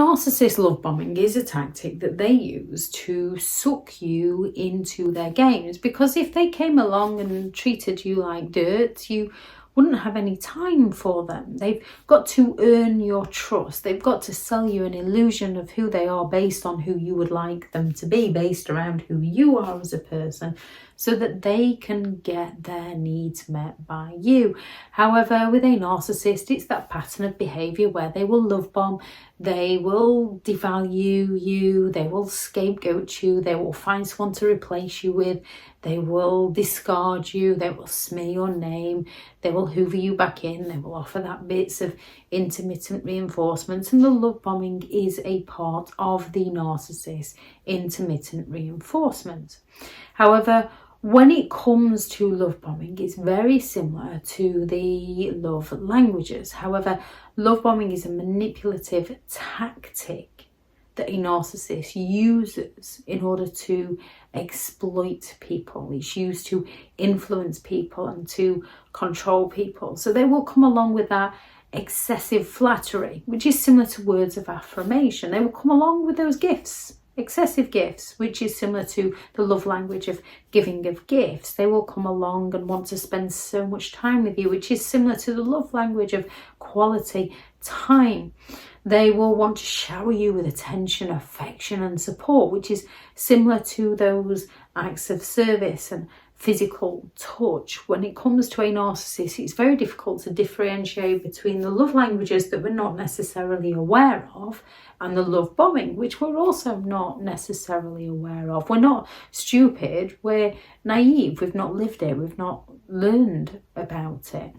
narcissist love bombing is a tactic that they use to suck you into their games, because if they came along and treated you like dirt, you wouldn't have any time for them. They've got to earn your trust. They've got to sell you an illusion of who they are based on who you would like them to be, based around who you are as a person, so that they can get their needs met by you. However, with a narcissist, it's that pattern of behaviour where they will love bomb, they will devalue you, they will scapegoat you, they will find someone to replace you with, they will discard you, they will smear your name, they will hoover you back in, they will offer that bits of intermittent reinforcement, and the love bombing is a part of the narcissist intermittent reinforcement. However, when it comes to love bombing, it's very similar to the love languages. However, love bombing is a manipulative tactic that a narcissist uses in order to exploit people. It's used to influence people and to control people. So they will come along with that excessive flattery, which is similar to words of affirmation. They will come along with those gifts, excessive gifts, which is similar to the love language of giving of gifts. They will come along and want to spend so much time with you, which is similar to the love language of quality time. They will want to shower you with attention, affection and support, which is similar to those acts of service and physical touch. When it comes to a narcissist, it's very difficult to differentiate between the love languages that we're not necessarily aware of and the love bombing, which we're also not necessarily aware of. We're not stupid, we're naive, we've not lived it, we've not learned about it.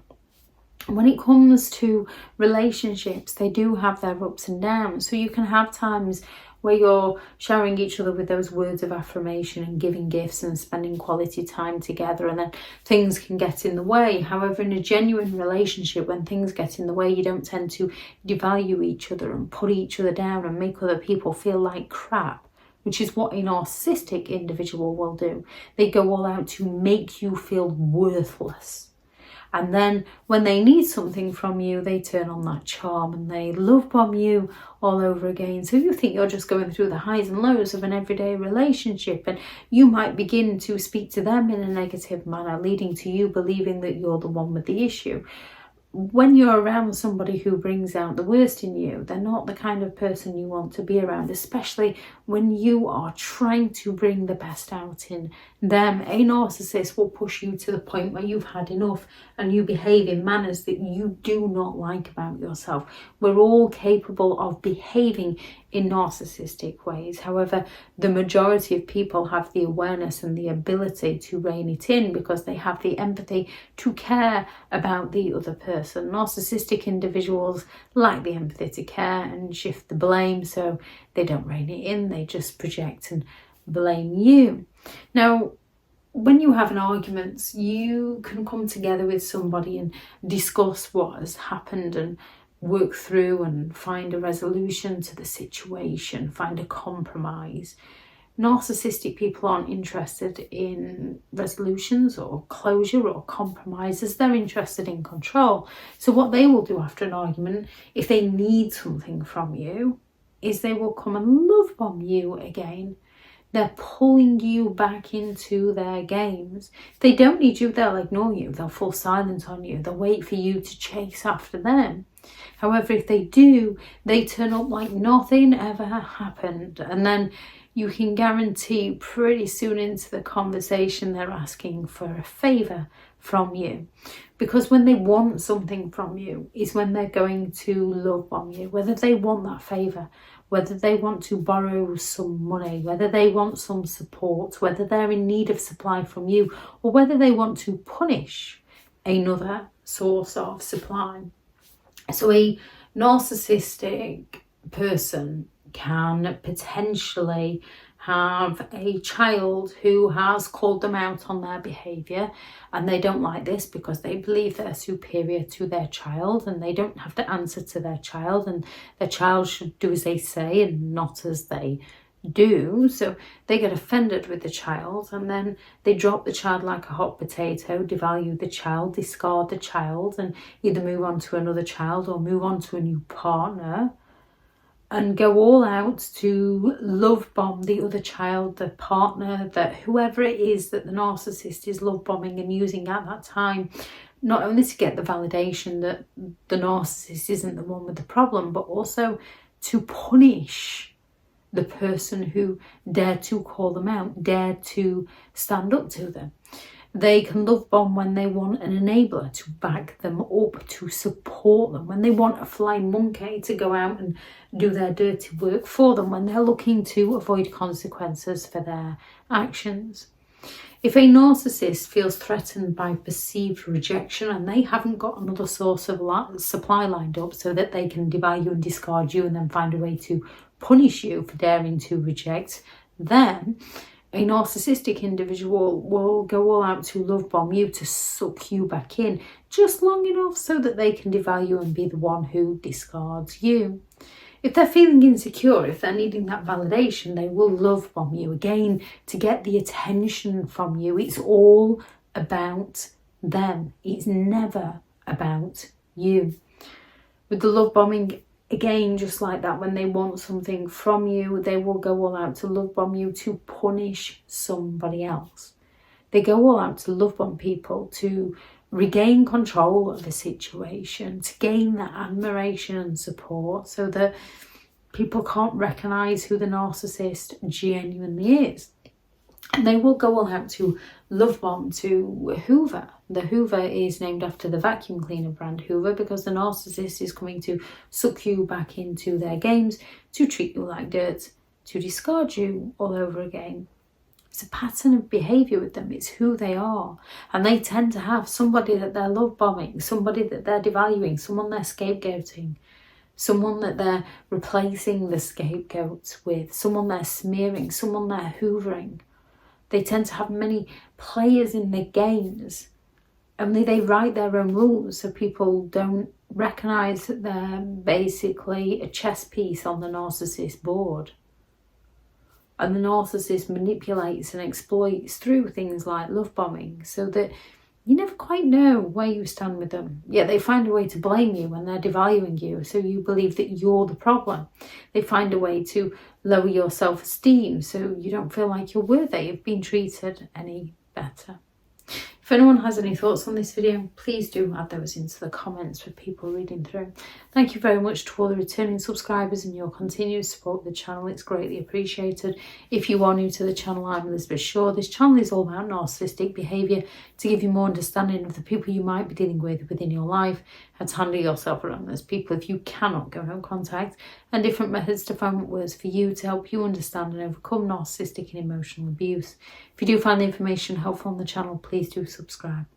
When it comes to relationships, they do have their ups and downs. So you can have times where you're showering each other with those words of affirmation and giving gifts and spending quality time together, and then things can get in the way. However, in a genuine relationship, when things get in the way, you don't tend to devalue each other and put each other down and make other people feel like crap, which is what a narcissistic individual will do. They go all out to make you feel worthless. And then when they need something from you, they turn on that charm and they love bomb you all over again. So you think you're just going through the highs and lows of an everyday relationship, and you might begin to speak to them in a negative manner, leading to you believing that you're the one with the issue. When you're around somebody who brings out the worst in you, they're not the kind of person you want to be around, especially when you are trying to bring the best out in them. A narcissist will push you to the point where you've had enough and you behave in manners that you do not like about yourself. We're all capable of behaving in narcissistic ways. However, the majority of people have the awareness and the ability to rein it in because they have the empathy to care about the other person. Narcissistic individuals lack the empathy to care and shift the blame, so they don't rein it in, they just project and blame you. Now, when you have an argument, you can come together with somebody and discuss what has happened and work through and find a resolution to the situation, find a compromise. Narcissistic people aren't interested in resolutions or closure or compromises. They're interested in control. So what they will do after an argument, if they need something from you, is they will come and love bomb you again. They're pulling you back into their games. If they don't need you, they'll ignore you. They'll fall silent on you. They'll wait for you to chase after them. However, if they do, they turn up like nothing ever happened. And then you can guarantee pretty soon into the conversation they're asking for a favour from you. Because when they want something from you is when they're going to love bomb you. Whether they want that favour, whether they want to borrow some money, whether they want some support, whether they're in need of supply from you, or whether they want to punish another source of supply. So a narcissistic person can potentially have a child who has called them out on their behaviour, and they don't like this because they believe they're superior to their child and they don't have to answer to their child, and their child should do as they say and not as they do. So they get offended with the child and then they drop the child like a hot potato, devalue the child, discard the child, and either move on to another child or move on to a new partner. and go all out to love bomb the other child, the partner, that whoever it is that the narcissist is love bombing and using at that time, not only to get the validation that the narcissist isn't the one with the problem, but also to punish the person who dared to call them out, dared to stand up to them. They can love bomb when they want an enabler to back them up, to support them, when they want a flying monkey to go out and do their dirty work for them, when they're looking to avoid consequences for their actions. If a narcissist feels threatened by perceived rejection and they haven't got another source of supply lined up so that they can devalue and discard you and then find a way to punish you for daring to reject, then a narcissistic individual will go all out to love bomb you, to suck you back in, just long enough so that they can devalue and be the one who discards you. If they're feeling insecure, if they're needing that validation, they will love bomb you again to get the attention from you. It's all about them. It's never about you. With the love bombing, again, just like that, when they want something from you, they will go all out to love bomb you to punish somebody else. They go all out to love bomb people to regain control of the situation, to gain that admiration and support so that people can't recognise who the narcissist genuinely is. And they will go all out to love bomb to Hoover. The Hoover is named after the vacuum cleaner brand Hoover because the narcissist is coming to suck you back into their games, to treat you like dirt, to discard you all over again. It's a pattern of behaviour with them. It's who they are. And they tend to have somebody that they're love bombing, somebody that they're devaluing, someone they're scapegoating, someone that they're replacing the scapegoat with, someone they're smearing, someone they're hoovering. They tend to have many players in their games. Only they write their own rules so people don't recognise that they're basically a chess piece on the narcissist board. And the narcissist manipulates and exploits through things like love bombing so that you never quite know where you stand with them. Yet they find a way to blame you when they're devaluing you, so you believe that you're the problem. They find a way to lower your self-esteem so you don't feel like you're worthy of being treated any better. If anyone has any thoughts on this video, please do add those into the comments for people reading through. Thank you very much to all the returning subscribers and your continued support of the channel. It's greatly appreciated. If you are new to the channel, I'm Elizabeth Shaw. This channel is all about narcissistic behaviour to give you more understanding of the people you might be dealing with within your life, how to handle yourself around those people if you cannot go no contact, and different methods to find what works for you to help you understand and overcome narcissistic and emotional abuse. If you do find the information helpful on the channel, please do subscribe.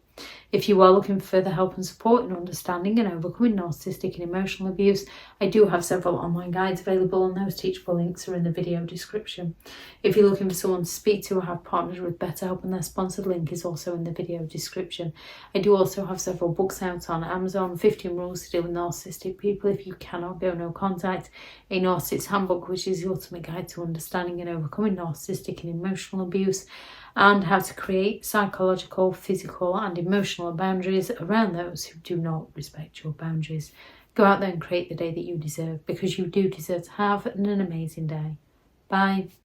If you are looking for further help and support in understanding and overcoming narcissistic and emotional abuse, I do have several online guides available, and those teachable links are in the video description. If you're looking for someone to speak to or have partnered with BetterHelp, and their sponsored link is also in the video description. I do also have several books out on Amazon: 15 Rules to Deal with Narcissistic People If You Cannot Go No Contact, a Narcissists Handbook, which is the ultimate guide to understanding and overcoming narcissistic and emotional abuse, and how to create psychological, physical and emotional boundaries around those who do not respect your boundaries. Go out there and create the day that you deserve, because you do deserve to have an amazing day. Bye.